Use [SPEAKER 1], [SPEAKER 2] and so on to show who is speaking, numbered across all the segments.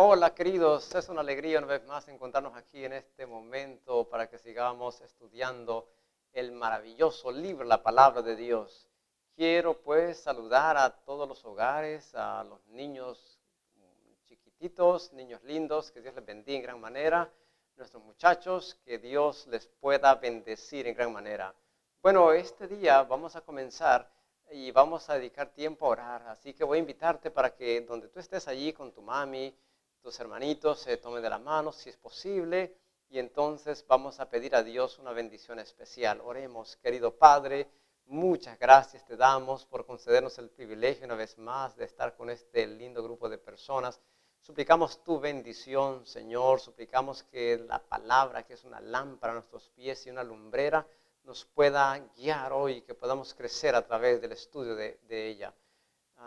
[SPEAKER 1] Hola queridos, es una alegría una vez más encontrarnos aquí en este momento para que sigamos estudiando el maravilloso libro, la palabra de Dios. Quiero pues saludar a todos los hogares, a los niños chiquititos, niños lindos, que Dios les bendiga en gran manera, nuestros muchachos, que Dios les pueda bendecir en gran manera. Bueno, este día vamos a comenzar y vamos a dedicar tiempo a orar, así que voy a invitarte para que donde tú estés allí con tu mami, tus hermanitos se tomen de la mano si es posible y entonces vamos a pedir a Dios una bendición especial. Oremos, querido Padre, muchas gracias te damos por concedernos el privilegio una vez más de estar con este lindo grupo de personas. Suplicamos tu bendición, Señor, suplicamos que la palabra, que es una lámpara a nuestros pies y una lumbrera, nos pueda guiar hoy, que podamos crecer a través del estudio de ella.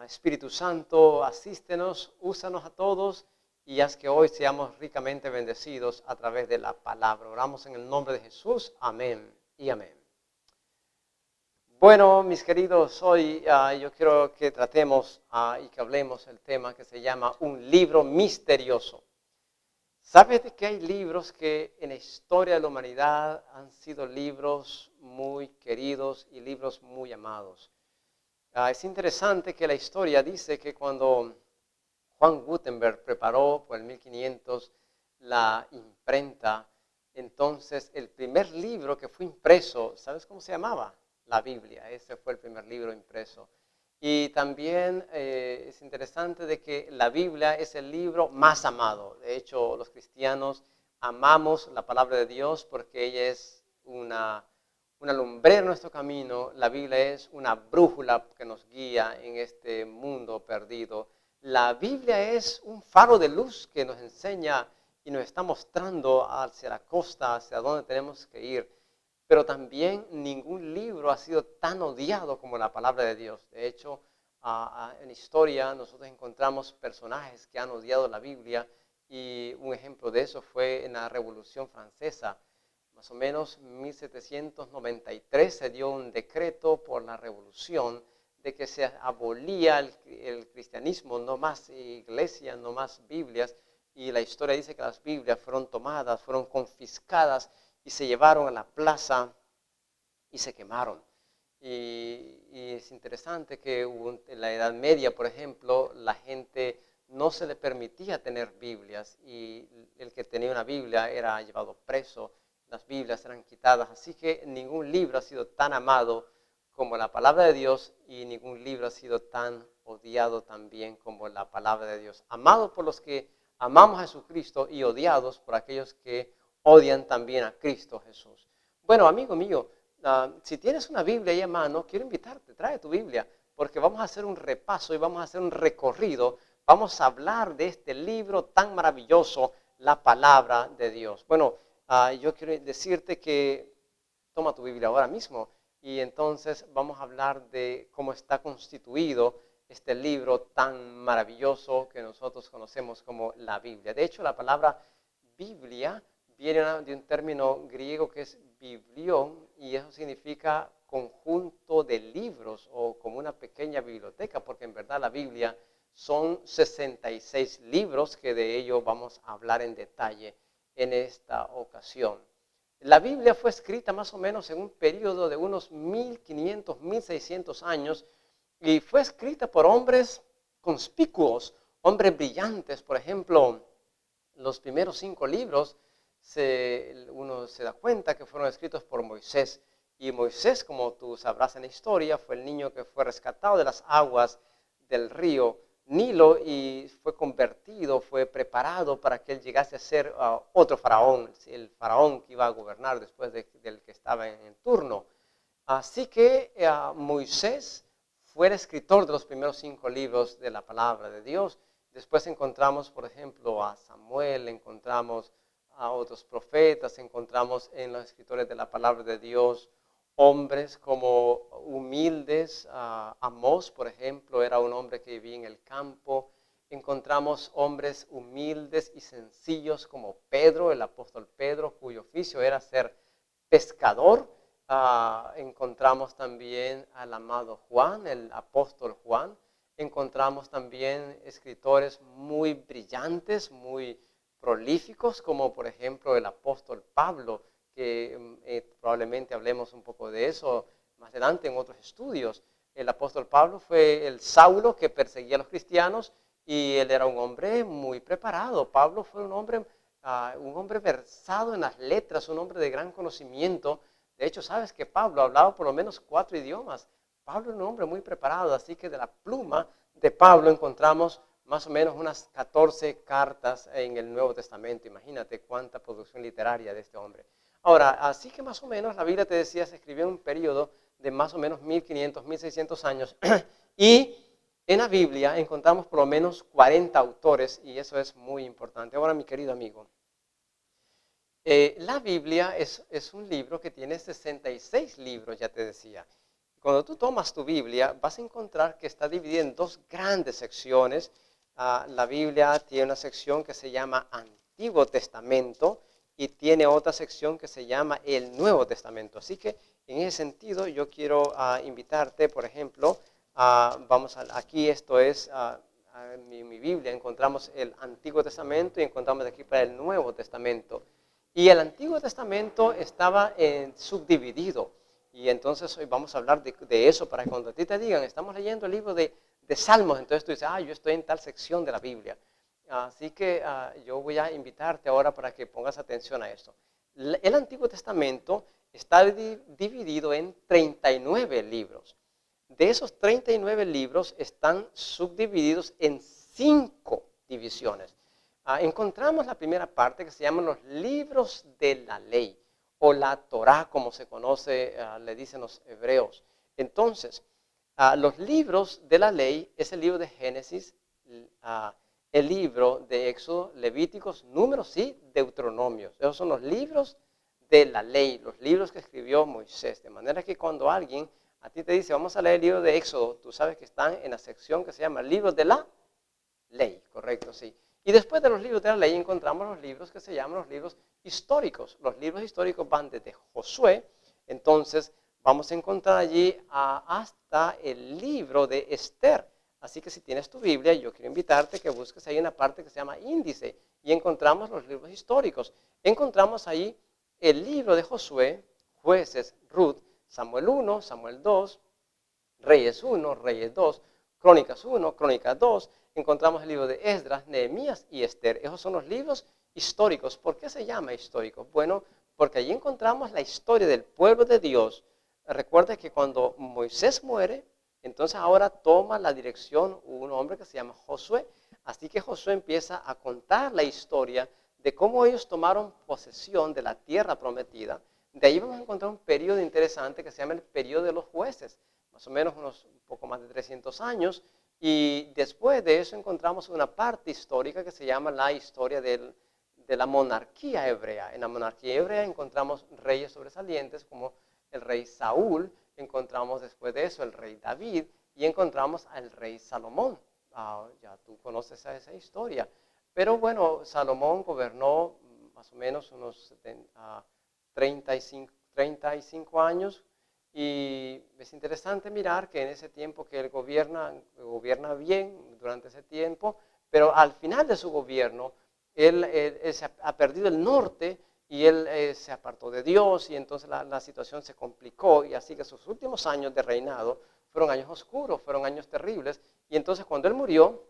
[SPEAKER 1] Espíritu Santo, asístenos, úsanos a todos y haz que hoy seamos ricamente bendecidos a través de la palabra. Oramos en el nombre de Jesús. Amén y amén. Bueno, mis queridos, hoy yo quiero que tratemos y que hablemos el tema que se llama un libro misterioso. ¿Sabes de que hay libros que en la historia de la humanidad han sido libros muy queridos y libros muy amados? Es interesante que la historia dice que cuando Juan Gutenberg preparó por el 1500 la imprenta, entonces el primer libro que fue impreso, ¿sabes cómo se llamaba? La Biblia, ese fue el primer libro impreso. Y también es interesante de que la Biblia es el libro más amado. De hecho, los cristianos amamos la palabra de Dios porque ella es una lumbrera en nuestro camino. La Biblia es una brújula que nos guía en este mundo perdido. La Biblia es un faro de luz que nos enseña y nos está mostrando hacia la costa, hacia dónde tenemos que ir. Pero también ningún libro ha sido tan odiado como la palabra de Dios. De hecho, en historia nosotros encontramos personajes que han odiado la Biblia y un ejemplo de eso fue en la Revolución Francesa. Más o menos 1793 se dio un decreto por la Revolución de que se abolía el cristianismo, no más iglesias, no más Biblias, y la historia dice que las Biblias fueron tomadas, fueron confiscadas y se llevaron a la plaza y se quemaron. Y es interesante que en la Edad Media, por ejemplo, la gente no se le permitía tener Biblias y el que tenía una Biblia era llevado preso, las Biblias eran quitadas, así que ningún libro ha sido tan amado como la palabra de Dios y ningún libro ha sido tan odiado también como la palabra de Dios. Amado por los que amamos a Jesucristo y odiados por aquellos que odian también a Cristo Jesús. Bueno, amigo mío, si tienes una Biblia ahí a mano, quiero invitarte, trae tu Biblia, porque vamos a hacer un repaso y vamos a hacer un recorrido. Vamos a hablar de este libro tan maravilloso, la palabra de Dios. Bueno, yo quiero decirte que toma tu Biblia ahora mismo y entonces vamos a hablar de cómo está constituido este libro tan maravilloso que nosotros conocemos como la Biblia. De hecho, la palabra Biblia viene de un término griego que es biblión y eso significa conjunto de libros o como una pequeña biblioteca, porque en verdad la Biblia son 66 libros que de ello vamos a hablar en detalle en esta ocasión. La Biblia fue escrita más o menos en un periodo de unos 1500, 1600 años y fue escrita por hombres conspicuos, hombres brillantes. Por ejemplo, los primeros 5 libros, uno se da cuenta que fueron escritos por Moisés. Y Moisés, como tú sabrás en la historia, fue el niño que fue rescatado de las aguas del río Nilo y fue convertido, fue preparado para que él llegase a ser otro faraón, el faraón que iba a gobernar después del que estaba en turno. Así que Moisés fue el escritor de los primeros 5 libros de la palabra de Dios. Después encontramos, por ejemplo, a Samuel, encontramos a otros profetas, encontramos en los escritores de la palabra de Dios hombres como humildes. Amós, por ejemplo, era un hombre que vivía en el campo. Encontramos hombres humildes y sencillos como Pedro, el apóstol Pedro, cuyo oficio era ser pescador. Encontramos también al amado Juan, el apóstol Juan. encontramos también escritores muy brillantes, muy prolíficos, como por ejemplo el apóstol Pablo, que probablemente hablemos un poco de eso más adelante en otros estudios. El apóstol Pablo fue el Saulo que perseguía a los cristianos y él era un hombre muy preparado. Pablo fue un hombre versado en las letras, un hombre de gran conocimiento. De hecho, sabes que Pablo hablaba por lo menos 4 idiomas. Pablo era un hombre muy preparado, así que de la pluma de Pablo encontramos más o menos unas 14 cartas en el Nuevo Testamento. Imagínate cuánta producción literaria de este hombre. Ahora, así que más o menos la Biblia, te decía, se escribió en un periodo de más o menos 1500, 1600 años. Y en la Biblia encontramos por lo menos 40 autores y eso es muy importante. Ahora, mi querido amigo, la Biblia es un libro que tiene 66 libros, ya te decía. Cuando tú tomas tu Biblia, vas a encontrar que está dividida en dos grandes secciones. La Biblia tiene una sección que se llama Antiguo Testamento y tiene otra sección que se llama el Nuevo Testamento. Así que en ese sentido yo quiero invitarte, por ejemplo, aquí esto es mi Biblia, encontramos el Antiguo Testamento y encontramos aquí para el Nuevo Testamento. Y el Antiguo Testamento estaba subdividido. Y entonces hoy vamos a hablar de eso para que cuando a ti te digan, estamos leyendo el libro de Salmos, entonces tú dices, yo estoy en tal sección de la Biblia. Así que yo voy a invitarte ahora para que pongas atención a esto. El Antiguo Testamento está dividido en 39 libros. De esos 39 libros están subdivididos en 5 divisiones. Encontramos la primera parte que se llaman los libros de la ley o la Torá, como se conoce, le dicen los hebreos. Entonces, los libros de la ley es el libro de Génesis, el libro de Éxodo, Levíticos, Números y Deuteronomios. Esos son los libros de la ley, los libros que escribió Moisés. De manera que cuando alguien a ti te dice, vamos a leer el libro de Éxodo, tú sabes que están en la sección que se llama libros de la ley, correcto, sí. Y después de los libros de la ley encontramos los libros que se llaman los libros históricos. Los libros históricos van desde Josué, entonces vamos a encontrar allí hasta el libro de Esther. Así que si tienes tu Biblia, yo quiero invitarte que busques ahí una parte que se llama índice y encontramos los libros históricos. Encontramos ahí el libro de Josué, Jueces, Ruth, Samuel 1, Samuel 2, Reyes 1, Reyes 2, Crónicas 1, Crónicas 2, encontramos el libro de Esdras, Nehemías y Esther. Esos son los libros históricos. ¿Por qué se llama históricos? Bueno, porque allí encontramos la historia del pueblo de Dios. Recuerda que cuando Moisés muere, entonces ahora toma la dirección un hombre que se llama Josué. Así que Josué empieza a contar la historia de cómo ellos tomaron posesión de la tierra prometida. De ahí vamos a encontrar un periodo interesante que se llama el periodo de los jueces, más o menos un poco más de 300 años. Y después de eso encontramos una parte histórica que se llama la historia de la monarquía hebrea. En la monarquía hebrea encontramos reyes sobresalientes como el rey Saúl, encontramos después de eso el rey David y encontramos al rey Salomón. Ya tú conoces esa historia. Pero bueno, Salomón gobernó más o menos unos 35 años. Y es interesante mirar que en ese tiempo que él gobierna bien durante ese tiempo, pero al final de su gobierno, él se ha perdido el norte y él se apartó de Dios y entonces la situación se complicó y así que sus últimos años de reinado fueron años oscuros, fueron años terribles y entonces cuando él murió,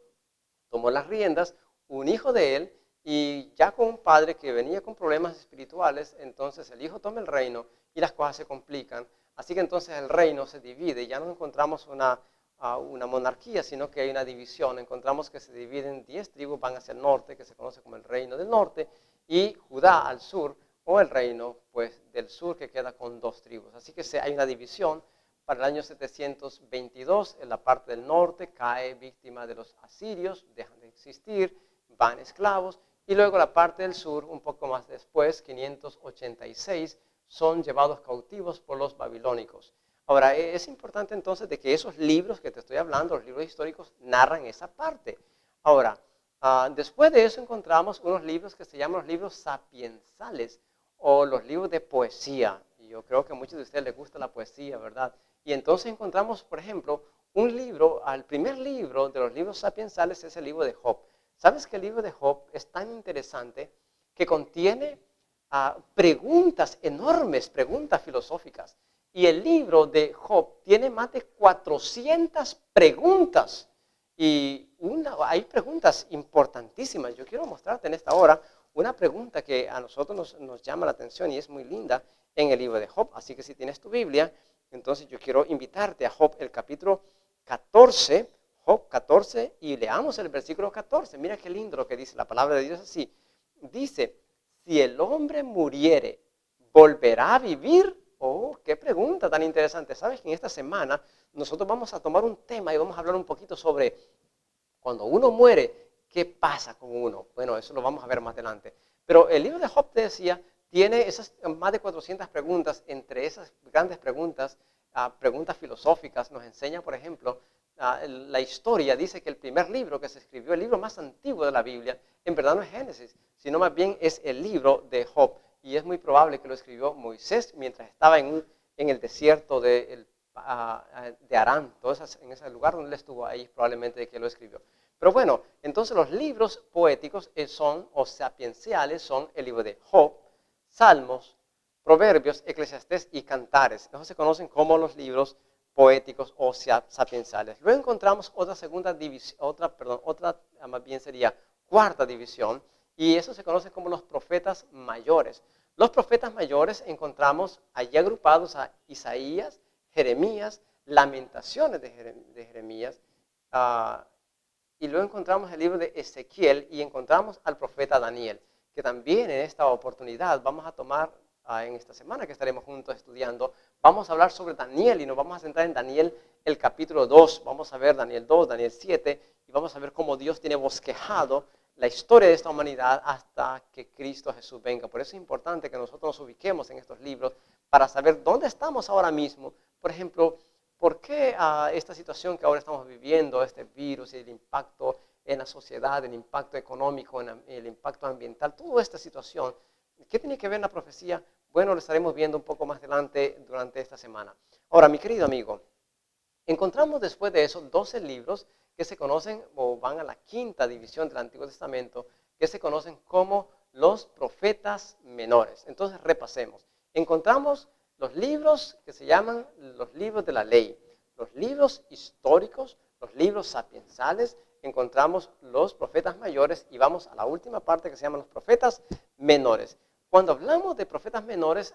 [SPEAKER 1] tomó las riendas un hijo de él y ya con un padre que venía con problemas espirituales, entonces el hijo toma el reino y las cosas se complican. Así que entonces el reino se divide y ya no encontramos una monarquía, sino que hay una división. Encontramos que se dividen 10 tribus, van hacia el norte, que se conoce como el reino del norte, y Judá al sur, o el reino pues, del sur, que queda con 2 tribus. Así que hay una división. Para el año 722, en la parte del norte cae víctima de los asirios, dejan de existir, van esclavos, y luego la parte del sur, un poco más después, 586, son llevados cautivos por los babilónicos. Ahora, es importante entonces de que esos libros que te estoy hablando, los libros históricos, narran esa parte. Ahora, después de eso encontramos unos libros que se llaman los libros sapiensales o los libros de poesía. Y yo creo que a muchos de ustedes les gusta la poesía, ¿verdad? Y entonces encontramos, por ejemplo, un libro, el primer libro de los libros sapiensales es el libro de Job. ¿Sabes que el libro de Job es tan interesante que contiene preguntas enormes, preguntas filosóficas? Y el libro de Job tiene más de 400 preguntas. Y hay preguntas importantísimas. Yo quiero mostrarte en esta hora una pregunta que a nosotros nos llama la atención y es muy linda en el libro de Job. Así que si tienes tu Biblia, entonces yo quiero invitarte a Job, el capítulo 14, Job 14, y leamos el versículo 14. Mira qué lindo lo que dice la palabra de Dios así. Dice, si el hombre muriere, ¿volverá a vivir? Oh, qué pregunta tan interesante. Sabes que en esta semana nosotros vamos a tomar un tema y vamos a hablar un poquito sobre cuando uno muere, ¿qué pasa con uno? Bueno, eso lo vamos a ver más adelante. Pero el libro de Job, te decía, tiene esas más de 400 preguntas. Entre esas grandes preguntas, preguntas filosóficas, nos enseña, por ejemplo, la historia. Dice que el primer libro que se escribió, el libro más antiguo de la Biblia, en verdad no es Génesis, sino más bien es el libro de Job. Y es muy probable que lo escribió Moisés mientras estaba en el desierto de Arán, en ese lugar donde él estuvo, ahí probablemente que lo escribió. Pero bueno, entonces los libros poéticos son, o sapienciales, son el libro de Job, Salmos, Proverbios, Eclesiastés y Cantares. Esos se conocen como los libros poéticos o sapienciales. Luego encontramos otra segunda división, otra más bien sería cuarta división, y eso se conoce como los profetas mayores. Los profetas mayores encontramos allí agrupados a Isaías, Jeremías, Lamentaciones de Jeremías, y luego encontramos el libro de Ezequiel y encontramos al profeta Daniel, que también en esta oportunidad vamos a tomar, en esta semana que estaremos juntos estudiando, vamos a hablar sobre Daniel y nos vamos a centrar en Daniel el capítulo 2, vamos a ver Daniel 2, Daniel 7, y vamos a ver cómo Dios tiene bosquejado la historia de esta humanidad hasta que Cristo Jesús venga. Por eso es importante que nosotros nos ubiquemos en estos libros para saber dónde estamos ahora mismo. Por ejemplo, ¿por qué esta situación que ahora estamos viviendo, este virus y el impacto en la sociedad, el impacto económico, el impacto ambiental, toda esta situación, qué tiene que ver la profecía? Bueno, lo estaremos viendo un poco más adelante durante esta semana. Ahora, mi querido amigo, encontramos después de eso 12 libros que se conocen o van a la quinta división del Antiguo Testamento, que se conocen como los profetas menores. Entonces, repasemos. Encontramos los libros que se llaman los libros de la ley, los libros históricos, los libros sapiensales, encontramos los profetas mayores y vamos a la última parte que se llaman los profetas menores. Cuando hablamos de profetas menores,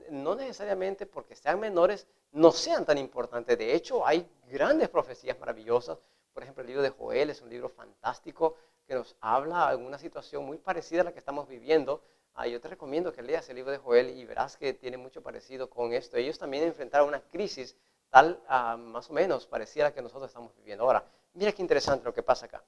[SPEAKER 1] no necesariamente porque sean menores no sean tan importantes. De hecho, hay grandes profecías maravillosas. Por ejemplo, el libro de Joel es un libro fantástico que nos habla de una situación muy parecida a la que estamos viviendo. Yo te recomiendo que leas el libro de Joel y verás que tiene mucho parecido con esto. Ellos también enfrentaron una crisis tal, más o menos, parecida a la que nosotros estamos viviendo. Ahora, mira qué interesante lo que pasa acá.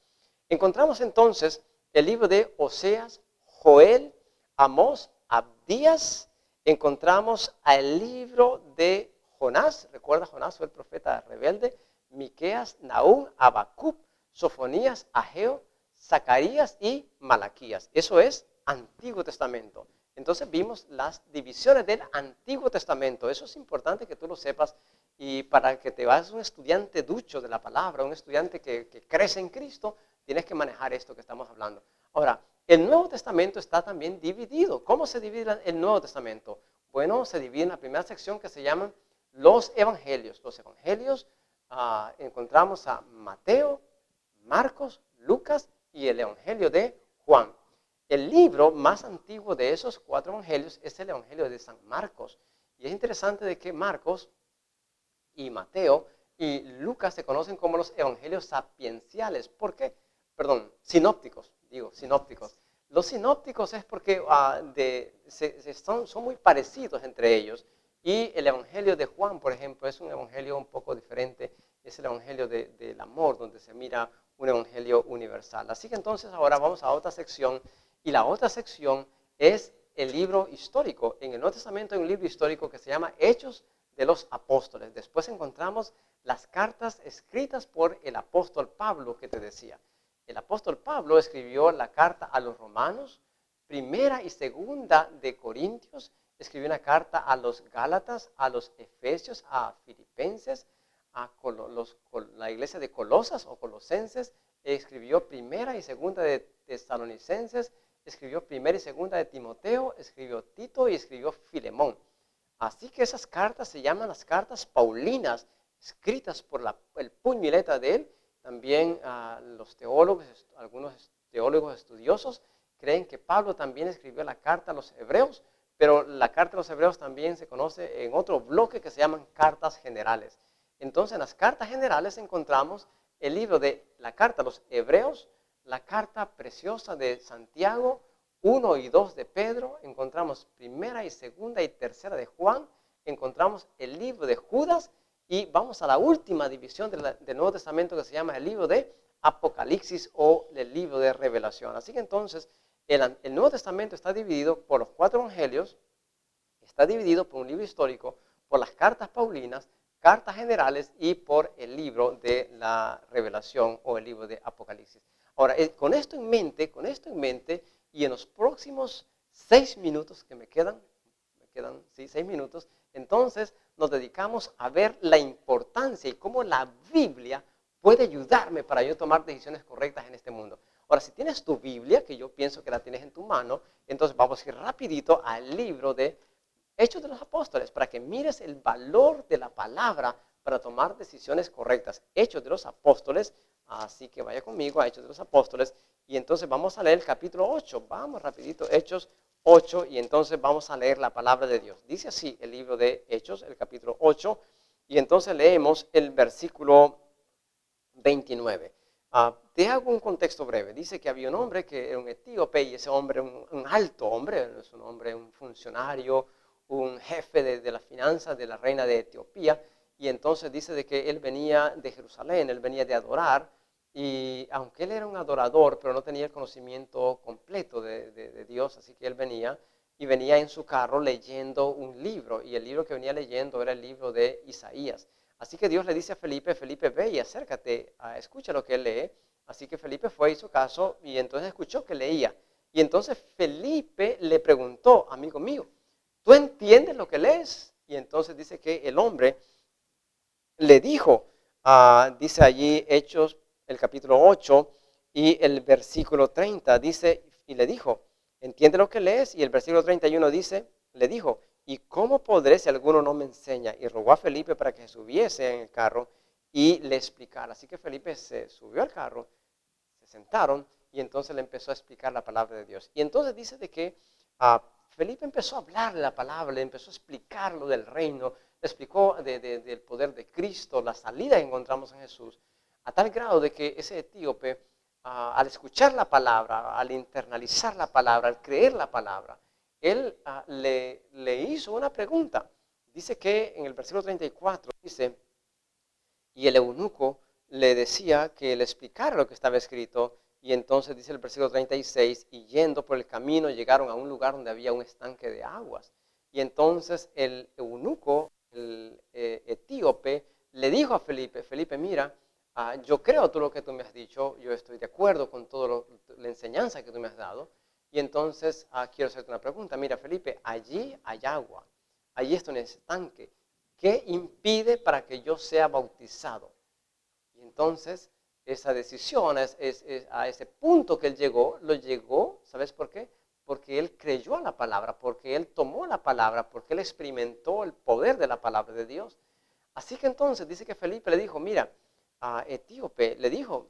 [SPEAKER 1] Encontramos entonces el libro de Oseas, Joel, Amós, Abdías. Encontramos el libro de Jonás. Recuerda, Jonás fue el profeta rebelde. Miqueas, Nahum, Habacuc, Sofonías, Ageo, Zacarías y Malaquías. Eso es Antiguo Testamento. Entonces vimos las divisiones del Antiguo Testamento. Eso es importante que tú lo sepas y para que te vayas un estudiante ducho de la palabra, un estudiante que crece en Cristo, tienes que manejar esto que estamos hablando. Ahora, el Nuevo Testamento está también dividido. ¿Cómo se divide el Nuevo Testamento? Bueno, se divide en la primera sección que se llaman los Evangelios. Los Evangelios encontramos a Mateo, Marcos, Lucas y el Evangelio de Juan. El libro más antiguo de esos 4 evangelios es el Evangelio de San Marcos. Y es interesante de que Marcos y Mateo y Lucas se conocen como los evangelios sapienciales. ¿Por qué? Perdón, sinópticos, digo, sinópticos. Los sinópticos es porque son muy parecidos entre ellos. Y el evangelio de Juan, por ejemplo, es un evangelio un poco diferente. Es el evangelio del amor, donde se mira un evangelio universal. Así que entonces ahora vamos a otra sección. Y la otra sección es el libro histórico. En el Nuevo Testamento hay un libro histórico que se llama Hechos de los Apóstoles. Después encontramos las cartas escritas por el apóstol Pablo que te decía. El apóstol Pablo escribió la carta a los romanos, primera y segunda de Corintios, escribió una carta a los Gálatas, a los Efesios, a Filipenses, la iglesia de Colosas o Colosenses, escribió primera y segunda de Tesalonicenses, escribió primera y segunda de Timoteo, escribió Tito y escribió Filemón. Así que esas cartas se llaman las cartas paulinas, escritas por el puño y letra de él. También los teólogos, algunos teólogos estudiosos, creen que Pablo también escribió la carta a los hebreos, pero la carta a los hebreos también se conoce en otro bloque que se llaman cartas generales. Entonces, en las cartas generales encontramos el libro de la carta a los hebreos, la carta preciosa de Santiago, 1 y 2 de Pedro, encontramos primera y segunda y tercera de Juan, encontramos el libro de Judas y vamos a la última división del Nuevo Testamento que se llama el libro de Apocalipsis o el libro de Revelación. Así que entonces el Nuevo Testamento está dividido por los 4 evangelios, está dividido por un libro histórico, por las cartas paulinas, cartas generales y por el libro de la Revelación o el libro de Apocalipsis. Ahora, con esto en mente, y en los próximos 6 minutos que me quedan 6 minutos, entonces nos dedicamos a ver la importancia y cómo la Biblia puede ayudarme para yo tomar decisiones correctas en este mundo. Ahora, si tienes tu Biblia, que yo pienso que la tienes en tu mano, entonces vamos a ir rapidito al libro de Hechos de los Apóstoles, para que mires el valor de la palabra para tomar decisiones correctas. Hechos de los Apóstoles, así que vaya conmigo a Hechos de los Apóstoles, y entonces vamos a leer el capítulo 8. Vamos rapidito, Hechos 8, y entonces vamos a leer la palabra de Dios. Dice así el libro de Hechos, el capítulo 8, y entonces leemos el versículo 29. Te hago un contexto breve. Dice que había un hombre que era un etíope, y ese hombre, un alto hombre, es un hombre, un funcionario, un jefe de las finanzas de la reina de Etiopía, y entonces dice de que él venía de Jerusalén, él venía de adorar, y aunque él era un adorador, pero no tenía el conocimiento completo de Dios, así que él venía, y venía en su carro leyendo un libro, y el libro que venía leyendo era el libro de Isaías. Así que Dios le dice a Felipe, Felipe, ve y acércate, escucha lo que él lee. Así que Felipe fue, hizo caso, y entonces escuchó que leía. Y entonces Felipe le preguntó, amigo mío, ¿tú entiendes lo que lees? Y entonces dice que el hombre le dijo, dice allí Hechos, el capítulo 8 y el versículo 30, dice, y le dijo, ¿entiende lo que lees? Y el versículo 31 dice, le dijo, ¿y cómo podré si alguno no me enseña? Y rogó a Felipe para que subiese en el carro y le explicara. Así que Felipe se subió al carro, se sentaron y entonces le empezó a explicar la palabra de Dios. Y entonces dice de que Felipe empezó a hablar la palabra, le empezó a explicar lo del reino, le explicó del poder de Cristo, la salida que encontramos en Jesús, a tal grado de que ese etíope, al escuchar la palabra, al internalizar la palabra, al creer la palabra, él le hizo una pregunta. Dice que en el versículo 34 dice, y el eunuco le decía que le explicara lo que estaba escrito, y entonces dice el versículo 36, y yendo por el camino llegaron a un lugar donde había un estanque de aguas. Y entonces el eunuco, el etíope, le dijo a Felipe, Felipe, mira, yo creo todo lo que tú me has dicho, yo estoy de acuerdo con toda la enseñanza que tú me has dado, y entonces quiero hacerte una pregunta. Mira, Felipe, allí hay agua, allí está un estanque. ¿Qué impide para que yo sea bautizado? Y entonces, esa decisión, a ese punto que él llegó, lo llegó, ¿sabes por qué? Porque él creyó a la palabra, porque él tomó la palabra, porque él experimentó el poder de la palabra de Dios. Así que entonces dice que Felipe le dijo, mira, a Etíope le dijo,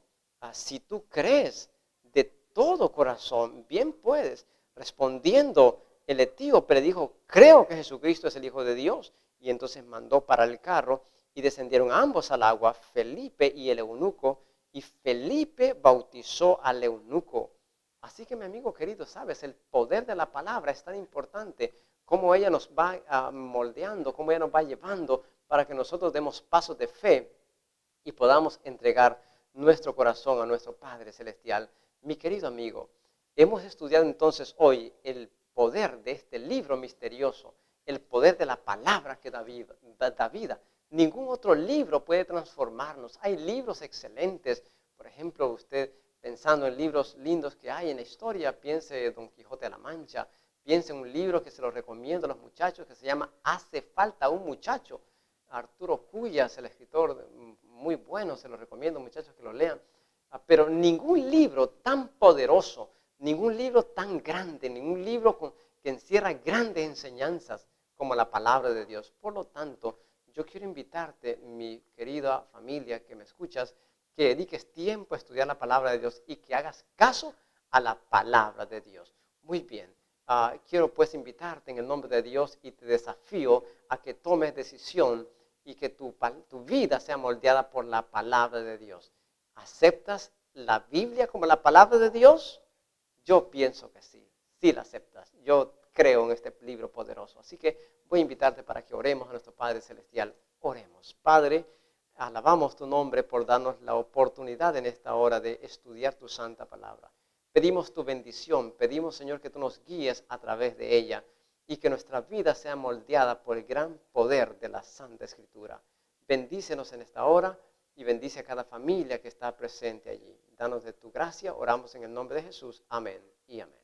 [SPEAKER 1] si tú crees de todo corazón, bien puedes. Respondiendo el etíope le dijo, creo que Jesucristo es el Hijo de Dios. Y entonces mandó para el carro y descendieron ambos al agua, Felipe y el eunuco, y Felipe bautizó al eunuco. Así que mi amigo querido, sabes, el poder de la palabra es tan importante, cómo ella nos va moldeando, cómo ella nos va llevando para que nosotros demos pasos de fe y podamos entregar nuestro corazón a nuestro Padre Celestial. Mi querido amigo, hemos estudiado entonces hoy el poder de este libro misterioso, el poder de la palabra que da vida. Ningún otro libro puede transformarnos. Hay libros excelentes. Por ejemplo, usted pensando en libros lindos que hay en la historia, piense Don Quijote de la Mancha, piense en un libro que se lo recomiendo a los muchachos que se llama Hace falta un muchacho. Arturo Cuyas, el escritor, muy bueno, se lo recomiendo, muchachos, que lo lean. Pero ningún libro tan poderoso, ningún libro tan grande, ningún libro que encierra grandes enseñanzas como la palabra de Dios. Por lo tanto, yo quiero invitarte, mi querida familia que me escuchas, que dediques tiempo a estudiar la palabra de Dios y que hagas caso a la palabra de Dios. Muy bien. Quiero pues invitarte en el nombre de Dios y te desafío a que tomes decisión y que tu vida sea moldeada por la palabra de Dios. ¿Aceptas la Biblia como la palabra de Dios? Yo pienso que sí, sí la aceptas. Yo creo en este libro poderoso. Así que voy a invitarte para que oremos a nuestro Padre Celestial. Oremos. Padre, alabamos tu nombre por darnos la oportunidad en esta hora de estudiar tu santa palabra. Pedimos tu bendición, pedimos, Señor, que tú nos guíes a través de ella y que nuestra vida sea moldeada por el gran poder de la Santa Escritura. Bendícenos en esta hora y bendice a cada familia que está presente allí. Danos de tu gracia, oramos en el nombre de Jesús. Amén y amén.